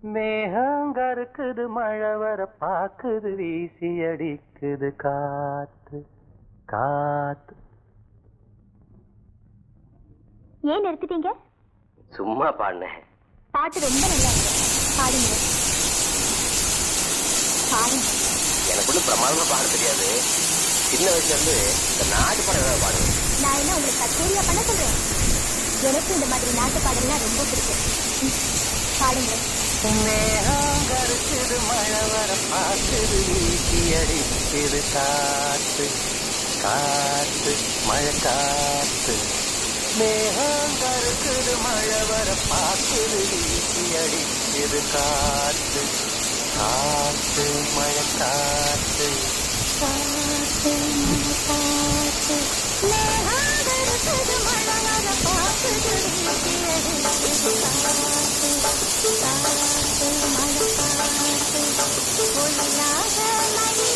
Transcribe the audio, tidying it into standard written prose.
மேகங்க இருக்குது மழை வர பாக்குது வீசி அடிக்குது காத்து காத்து. ஏன் நிறுத்திட்டீங்க? சும்மா பாடினேன். பாட்டு ரொம்ப நல்லா இருக்கு, பாடுங்க பாடுங்க. எனக்கு ஒன்றும் பிரமாதமா பாட தெரியாது. சின்ன வயசுல இருந்து இந்த நாட்டு பாடம் ஏதாவது பாடுவேன். நான் என்ன உங்களுக்கு கச்சேரியா பண்ண சொல்றேன்? எனக்கு இந்த மாதிரி நாட்டு பாடல்லாம் ரொம்ப பிடிக்கும். பாடுங்க. மேகங்க இருக்குது மழை வர பாக்குது வீசி அடிக்குது காத்து காத்து மழை காத்து. மேகங்க இருக்குது மழை வர பாக்குது வீசி அடிக்குது காத்து காத்து மழை காத்து காத்து மழை காத்து. மேகங்க இருக்குது மழை வர பாக்குது வீசி அடிக்குது காத்து காத்து மழை காத்து. ஒயிலாக மழை